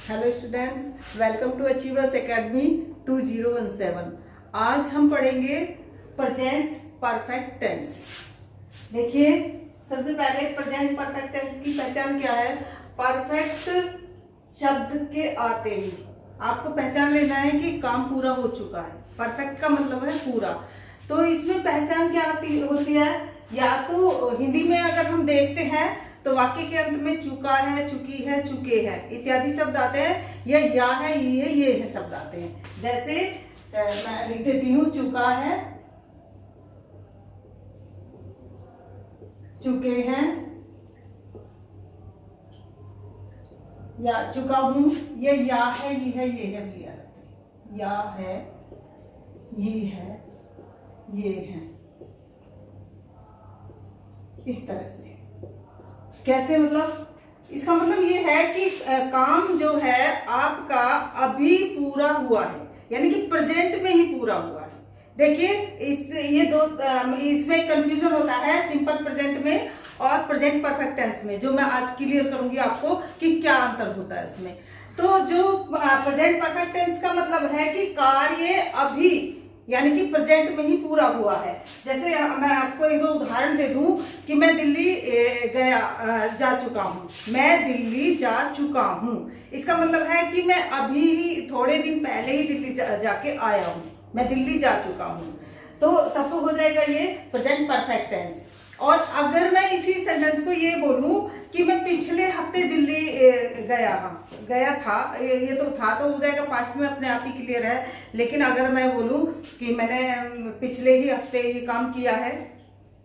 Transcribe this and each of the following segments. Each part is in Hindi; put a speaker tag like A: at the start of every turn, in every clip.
A: Hello students, welcome to achievers academy 2017। आज हम पढ़ेंगे प्रेजेंट परफेक्ट टेंस। देखिए, सबसे पहले प्रेजेंट परफेक्ट टेंस की पहचान क्या है। परफेक्ट शब्द के आते ही आपको पहचान लेना है कि काम पूरा हो चुका है। परफेक्ट का मतलब है पूरा। तो इसमें पहचान क्या होती है, या तो हिंदी में अगर हम देखते हैं तो वाक्य के अंत में चुका है, चुकी है, चुके हैं इत्यादि शब्द आते हैं, या है, ये है शब्द आते हैं। जैसे मैं लिख देती हूँ, चुका है, चुके हैं, या चुका हूं। ये या है, ये है, ये है भी आते हैं। या है, ये है, ये है, इस तरह से। कैसे, मतलब इसका मतलब ये है कि काम जो है आपका अभी पूरा हुआ है, यानी कि प्रेजेंट में ही पूरा हुआ है। देखिए, इसमें कंफ्यूजन होता है सिंपल प्रेजेंट में और प्रेजेंट परफेक्ट टेंस में, जो मैं आज क्लियर करूंगी आपको कि क्या अंतर होता है उसमें। तो जो प्रेजेंट परफेक्ट टेंस का मतलब है कि कार्य अभी, यानी कि प्रेजेंट में ही पूरा हुआ है। जैसे मैं आपको एक दो उदाहरण दे दूं कि मैं दिल्ली जा चुका हूं। मैं दिल्ली जा चुका हूं, इसका मतलब है कि मैं अभी ही थोड़े दिन पहले ही दिल्ली जाके आया हूं। मैं दिल्ली जा चुका हूं, तो तब तो हो जाएगा ये प्रेजेंट परफेक्ट टेंस। और अगर मैं इसी सेंटेंस को ये बोलूं कि मैं पिछले हफ्ते दिल्ली गया था, ये तो था, तो हो जाएगा पास्ट में, अपने आप ही क्लियर है। लेकिन अगर मैं बोलूं कि मैंने पिछले ही हफ्ते ये काम किया है,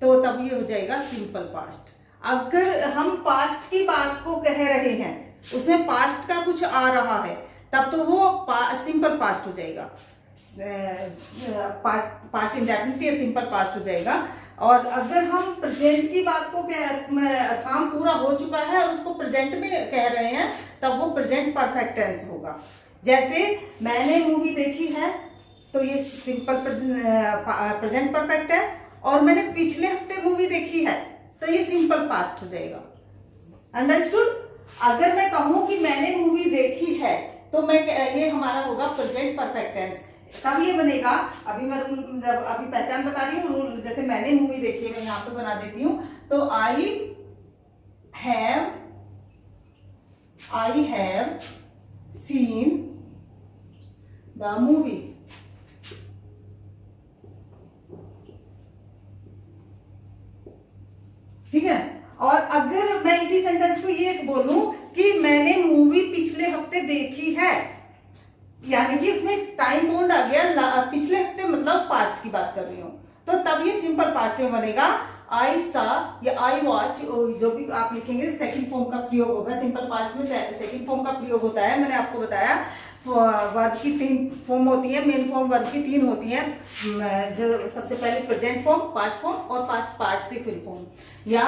A: तो तब ये हो जाएगा सिंपल पास्ट। अगर हम पास्ट की बात को कह रहे हैं, उसमें पास्ट का कुछ आ रहा है, तब तो वो सिंपल पास्ट हो जाएगा। पास्ट इंडेफिनिट सिंपल पास्ट हो जाएगा। और अगर हम प्रेजेंट की बात को काम पूरा हो चुका है और उसको प्रेजेंट में कह रहे हैं, तब वो प्रेजेंट परफेक्ट टेंस होगा। जैसे मैंने मूवी देखी है, तो ये सिंपल प्रेजेंट परफेक्ट है। और मैंने पिछले हफ्ते मूवी देखी है, तो ये सिंपल पास्ट हो जाएगा। अंडरस्टूड। अगर मैं कहूं कि मैंने मूवी देखी है, तो ये हमारा होगा प्रेजेंट परफेक्ट टेंस। कब ये बनेगा, अभी मैं अभी पहचान बता रही हूँ रूल। जैसे मैंने मूवी देखी है, मैं यहाँ पे बना देती हूँ, तो I have seen the movie. ठीक है। और अगर मैं इसी सेंटेंस को ये बोलूं कि मैंने मूवी पिछले हफ्ते देखी है, यानी कि उसमें टाइम बाउंड आ गया, पिछले हफ्ते मतलब पास्ट की बात कर रही हूं, तो तब ये सिंपल पास्ट में बनेगा। आई सा या आई वॉच, जो भी आप लिखेंगे सेकंड फॉर्म का प्रयोग होगा। सिंपल पास्ट में सेकंड फॉर्म का प्रयोग होता है। मैंने आपको बताया वर्ब की 3 फॉर्म होती है, मेन फॉर्म वर्ब की 3 होती है। जो सबसे पहले प्रेजेंट फॉर्म, पास्ट फॉर्म और पास्ट पार्टिसिपल फॉर्म, या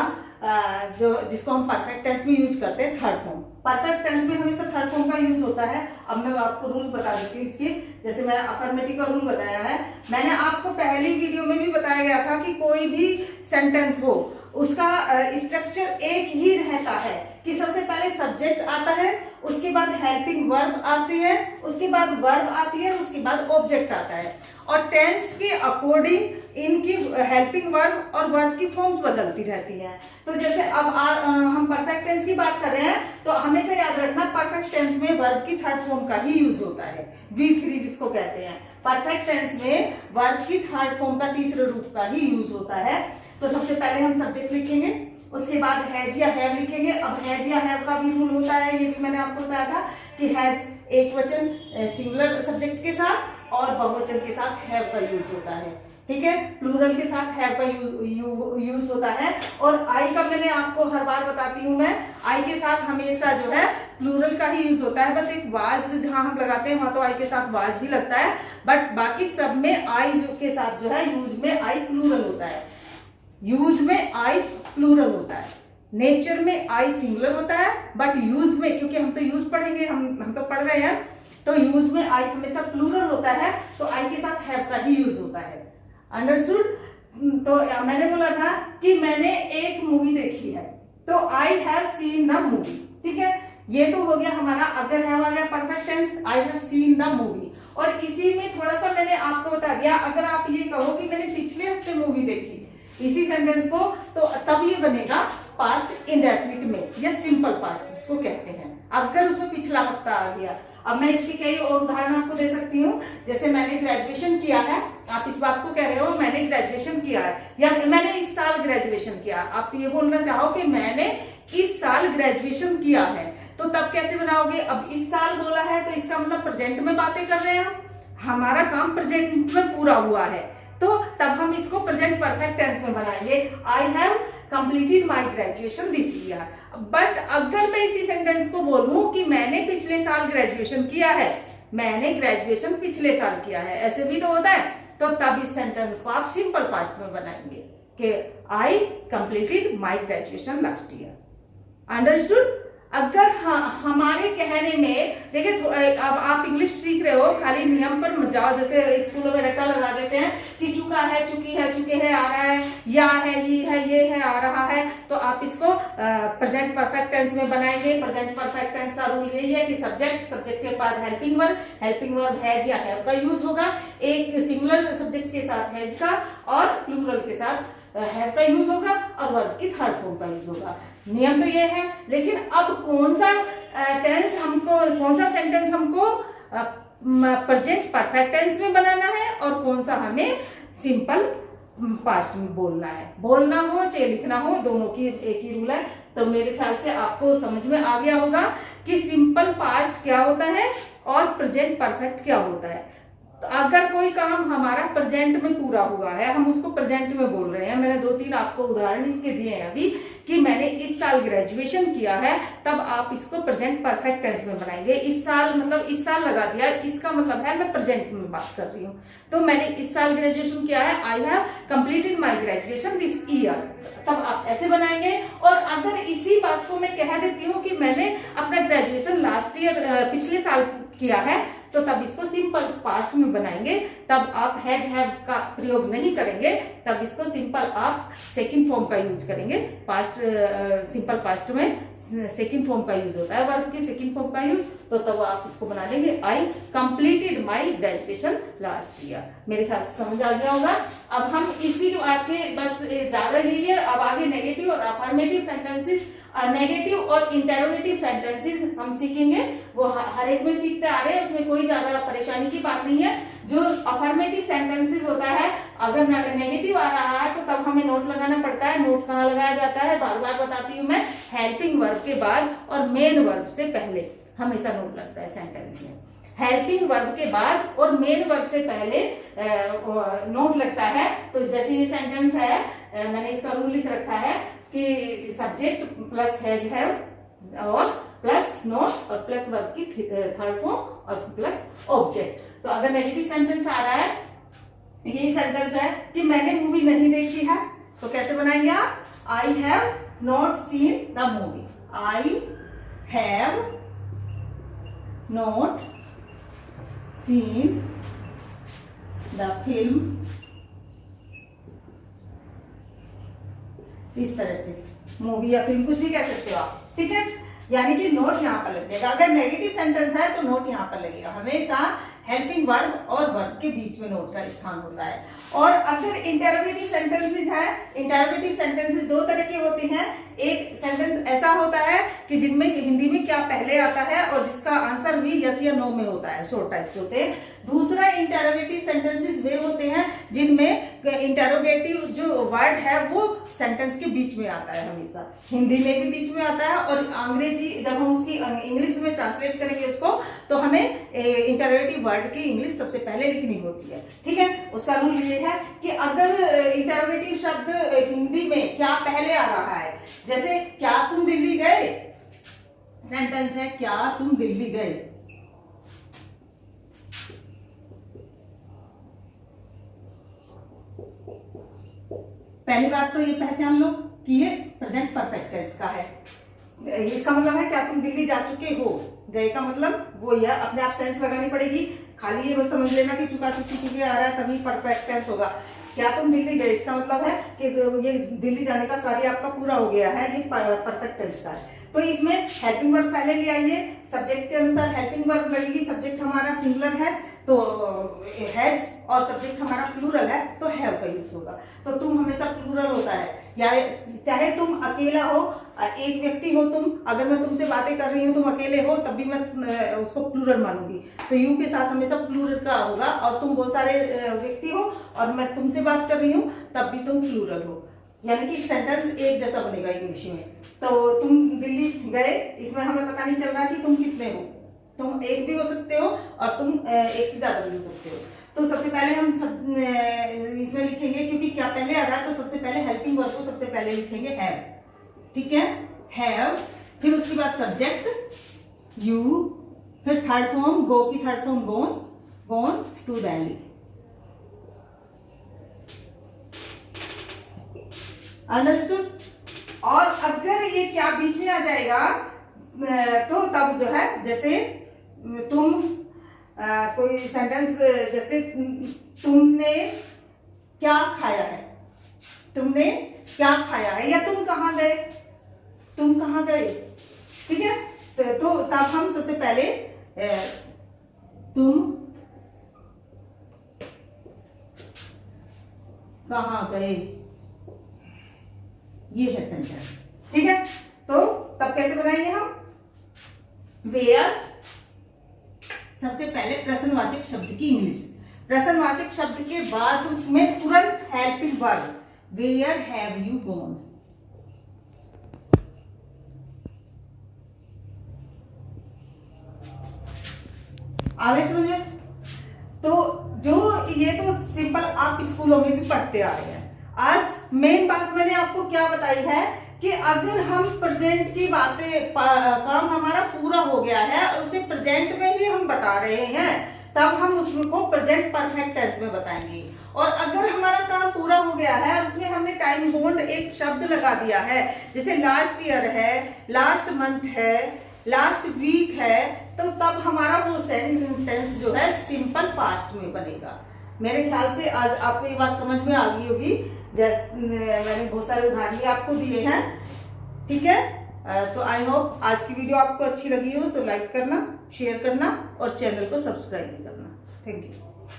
A: जो जिसको हम परफेक्ट टेंस में यूज करते हैं थर्ड फॉर्म। परफेक्ट टेंस में हमेशा थर्ड फॉर्म का यूज होता है। अब मैं आपको रूल बता देती हूँ इसकी। जैसे मैंने अफर्मेटिव का रूल बताया है, मैंने आपको पहली वीडियो में भी बताया गया था कि कोई भी सेंटेंस हो, उसका स्ट्रक्चर एक ही रहता है कि सबसे पहले सब्जेक्ट आता है, उसके बाद हेल्पिंग वर्ब आती है, उसके बाद वर्ब आती है, उसके बाद ऑब्जेक्ट आता है। और टेंस के अकॉर्डिंग इनकी हेल्पिंग वर्ब और वर्ब की फॉर्म्स बदलती रहती हैं। तो जैसे अब हम परफेक्ट टेंस की बात कर रहे हैं, तो हमेशा याद रखना परफेक्ट टेंस में वर्ब की थर्ड फॉर्म का ही यूज होता है, V3 जिसको कहते हैं। परफेक्ट टेंस में वर्ब की थर्ड फॉर्म का तीसरे रूप का ही यूज होता है। तो सबसे पहले हम सब्जेक्ट लिखेंगे, उसके बाद हैज या हैव लिखेंगे। अब हैज या हैव का भी रूल होता है, ये भी मैंने आपको बताया था कि हैज एक वचन सिंगुलर सब्जेक्ट के साथ और बहुवचन के साथ हैव का यूज होता है। ठीक है, प्लूरल के साथ हैव का यूज होता है। और आई का मैंने आपको हर बार बताती हूँ, मैं आई के साथ हमेशा जो है प्लूरल का ही यूज होता है। बस एक वाज जहां हम लगाते हैं वहां तो आई के साथ वाज ही लगता है, बट बाकी सब में आई के साथ जो है यूज में आई प्लूरल होता है। यूज में आई प्लूरल होता है, नेचर में आई सिंगुलर होता है, बट यूज में, क्योंकि हम तो यूज पढ़ेंगे, हम तो पढ़ रहे हैं, तो यूज में आई हमेशा प्लूरल होता है, तो आई के साथ हैव का ही यूज होता है। अंडरस्टूड। तो मैंने बोला था कि मैंने एक मूवी देखी है, तो I have seen the movie. ठीक है, ये तो हो गया हमारा। अगर हैव आ गया हैव सीन द मूवी। और इसी में थोड़ा सा मैंने आपको बता दिया, अगर आप ये कहो कि मैंने पिछले हफ्ते मूवी देखी इसी सेंटेंस को, तो तब ये बनेगा पास्ट इंडेफिनिट में या सिंपल पास्ट जिसको कहते हैं, अगर उसमें पिछला हफ्ता आ गया। अब मैं इसकी कई और उदाहरण आपको दे सकती हूँ, जैसे मैंने ग्रेजुएशन किया है, आप इस बात को कह रहे हो मैंने ग्रेजुएशन किया है, या मैंने इस साल ग्रेजुएशन किया, आप ये बोलना चाहो कि मैंने इस साल ग्रेजुएशन किया है, तो तब कैसे बनाओगे? अब इस साल बोला है तो इसका मतलब प्रेजेंट में बातें कर रहे हैं हम, हमारा काम प्रेजेंट में पूरा हुआ है, तो तब हम इसको प्रेजेंट परफेक्ट टेंस में बनाएंगे, I have completed my graduation this year. But अगर मैं इसी सेंटेंस को बोलूं कि मैंने पिछले साल ग्रेजुएशन किया है, मैंने ग्रेजुएशन पिछले साल किया है, ऐसे भी तो होता है, तो तब इस सेंटेंस को आप सिंपल पास्ट में बनाएंगे कि I completed my graduation last year. Understood? अगर हमारे कहने में देखिए, अब आप इंग्लिश सीख रहे हो, खाली नियम पर मत जाओ, जैसे स्कूलों में रट्टा लगा देते हैं कि चुका है, चुकी है, चुके हैं आ रहा है, या है, ये है आ रहा है, तो आप इसको प्रेजेंट परफेक्ट टेंस में बनाएंगे। प्रेजेंट परफेक्ट टेंस का रूल यही है कि सब्जेक्ट के बाद हेल्पिंग वर्ब हैज या हैव का यूज होगा, एक सिंगुलर सब्जेक्ट के साथ हैज का और प्लूरल के साथ हैव का यूज होगा, और वर्ब की थर्ड फॉर्म का यूज होगा। नियम तो ये है, लेकिन अब कौन सा टेंस हमको, कौन सा सेंटेंस हमको प्रेजेंट परफेक्ट टेंस में बनाना है और कौन सा हमें सिंपल पास्ट में बोलना है। बोलना हो चाहे लिखना हो, दोनों की एक ही रूल है। तो मेरे ख्याल से आपको समझ में आ गया होगा कि सिंपल पास्ट क्या होता है और प्रेजेंट परफेक्ट क्या होता है। तो अगर कोई काम हमारा प्रेजेंट में पूरा हुआ है, हम उसको प्रेजेंट में बोल रहे हैं, मैंने 2-3 आपको उदाहरण इसके दिए हैं अभी कि मैंने इस साल ग्रेजुएशन किया है, तब आप इसको प्रेजेंट परफेक्ट टेंस में बनाएंगे। इस साल मतलब इस साल लगा दिया, इसका मतलब है मैं प्रेजेंट में बात कर रही हूँ, तो मैंने इस साल ग्रेजुएशन किया है, I have completed my graduation this year, तब आप ऐसे बनाएंगे। और अगर इसी बात को मैं कह देती हूँ कि मैंने अपना ग्रेजुएशन लास्ट ईयर पिछले साल किया है, तो तब इसको सिंपल पास्ट में बनाएंगे, तब आप हैज हैव का प्रयोग नहीं करेंगे, तब इसको सिंपल आप सेकंड फॉर्म का यूज करेंगे। पास्ट सिंपल पास्ट में सेकंड फॉर्म का यूज होता है, वर्ब की सेकंड फॉर्म का यूज, तो तब आप इसको बना देंगे I completed my graduation last year. मेरे ख्याल से समझ आ गया होगा। अब हम इसी आगे बस ज्यादा यही है, अब आगे नेगेटिव और अफर्मेटिव सेंटेंसेस, नेगेटिव और इंटेरोगेटिव सेंटेंसेस हम सीखेंगे, वो हर एक में सीखते आ रहे हैं, उसमें कोई ज्यादा परेशानी की बात नहीं है। जो अफर्मेटिव सेंटेंसेस होता है, अगर नेगेटिव आ रहा है तो तब हमें नोट लगाना पड़ता है। नोट कहाँ लगाया जाता है, बार बार बताती हूँ मैं, हेल्पिंग वर्ब के बाद और मेन वर्ब से पहले हमेशा नोट लगता है सेंटेंस में। हेल्पिंग वर्ब के बाद और मेन वर्ब से पहले नोट लगता है। तो जैसे ये सेंटेंस है, मैंने इसका रूल लिख रखा है कि सब्जेक्ट प्लस हैज हैव और प्लस नोट और प्लस वर्ब की थर्ड फॉर्म और प्लस ऑब्जेक्ट। तो अगर नेगेटिव सेंटेंस आ रहा है, यही सेंटेंस है कि मैंने मूवी नहीं देखी है, तो कैसे बनाएंगे आप? I have not seen the movie, I have not seen the film, इस तरह से मूवी या फिल्म कुछ भी कह सकते हो आप, ठीक है। यानी कि नोट यहाँ पर लग जाएगा। अगर नेगेटिव सेंटेंस है तो नोट यहाँ पर लगेगा। हमेशा हेल्पिंग वर्ब और वर्ब के बीच में नोट का स्थान होता है। और अगर इंटरोगेटिव सेंटेंसेस है, इंटरोगेटिव सेंटेंसेस दो तरह के होते हैं। एक सेंटेंस ऐसा होता है कि जिनमें हिंदी में क्या पहले आता है और जिसका आंसर भी यस या नो में होता है, शॉर्ट टाइप के होते हैं। दूसरा इंटरोगेटिव सेंटेंसेस वे होते हैं जिनमें इंटरोगेटिव जो वर्ड है वो सेंटेंस के बीच में आता है, हमेशा हिंदी में भी बीच में आता है। और अंग्रेजी जब हम उसकी इंग्लिश में ट्रांसलेट करेंगे उसको, तो हमें इंटरोगेटिव वर्ड की इंग्लिश सबसे पहले लिखनी होती है, ठीक है। उसका रूल ये है कि अगर इंटरोगेटिव शब्द हिंदी में क्या पहले आ रहा है, जैसे क्या तुम दिल्ली गए, सेंटेंस है क्या तुम दिल्ली गए, पहली बात तो ये पहचान लो कि ये प्रेजेंट परफेक्ट टेंस का है। इसका मतलब है क्या तुम दिल्ली जा चुके हो, गए का मतलब वो यह अपने आप सेंस लगानी पड़ेगी। खाली ये बस समझ लेना कि चुका चुकी चुकी आ रहा है तभी परफेक्ट टेंस होगा। क्या तुम दिल्ली गए, इसका मतलब है कि ये दिल्ली जाने का कार्य आपका पूरा हो गया है, ये परफेक्ट टेंस का है। तो इसमें हेल्पिंग वर्ब पहले ले आइए, सब्जेक्ट के अनुसार हेल्पिंग वर्ब लगेगी, सब्जेक्ट हमारा सिंगुलर है तो हैज और सब्जेक्ट हमारा प्लूरल है तो हैव का यूज होगा। तो तुम हमेशा प्लूरल होता है, या चाहे तुम अकेला हो, एक व्यक्ति हो तुम, अगर मैं तुमसे बातें कर रही हूँ तुम अकेले हो तब भी मैं उसको प्लूरल मानूंगी। तो यू के साथ हमेशा प्लूरल का होगा, और तुम बहुत सारे व्यक्ति हो और मैं तुमसे बात कर रही हूँ तब भी तुम प्लूरल हो, यानी कि सेंटेंस एक जैसा बनेगा इंग्लिश में। तो तुम दिल्ली गए, इसमें हमें पता नहीं चल रहा कि तुम कितने हो, तुम एक भी हो सकते हो और तुम एक से ज्यादा भी हो सकते हो। तो सबसे पहले हम इसमें लिखेंगे, क्योंकि क्या पहले आ रहा है तो सबसे पहले हेल्पिंग वर्ब को सबसे पहले लिखेंगे हैव, ठीक है, हैव। फिर उसके बाद सब्जेक्ट यू, फिर थर्ड फॉर्म गो की third form gone, gone to Delhi. Understood. और अगर ये क्या बीच में आ जाएगा तो तब जो है, जैसे तुम कोई सेंटेंस, जैसे तुमने क्या खाया है, तुमने क्या खाया है, या तुम कहां गए, तुम कहां गए, ठीक है। तो तब हम सबसे पहले तुम कहां गए, ये है सेंटेंस, ठीक है। तो तब कैसे बनाएंगे हम, वेयर, सबसे पहले प्रश्नवाचक शब्द की इंग्लिश, प्रश्नवाचक शब्द के बाद में तुरंत helping verb, where have you gone. आगे समझ में। तो जो ये तो सिंपल आप स्कूलों में भी पढ़ते आ रहे हैं। आज मेन बात मैंने आपको क्या बताई है कि अगर हम प्रेजेंट की बातें, काम हमारा पूरा हो गया है और उसे प्रेजेंट में ही हम बता रहे हैं, तब हम उसको प्रेजेंट परफेक्ट टेंस में बताएंगे। और अगर हमारा काम पूरा हो गया है और उसमें हमने टाइम बोन्ड एक शब्द लगा दिया है, जैसे लास्ट ईयर है, लास्ट मंथ है, लास्ट वीक है, तो तब हमारा वो सेंटेंस जो है सिंपल पास्ट में बनेगा। मेरे ख्याल से आज आपको ये बात समझ में आ गई होगी, जैसे मैंने बहुत सारे उदाहरण आपको दिए हैं, ठीक है। तो आई होप आज की वीडियो आपको अच्छी लगी हो तो लाइक करना, शेयर करना और चैनल को सब्सक्राइब भी करना। Thank you.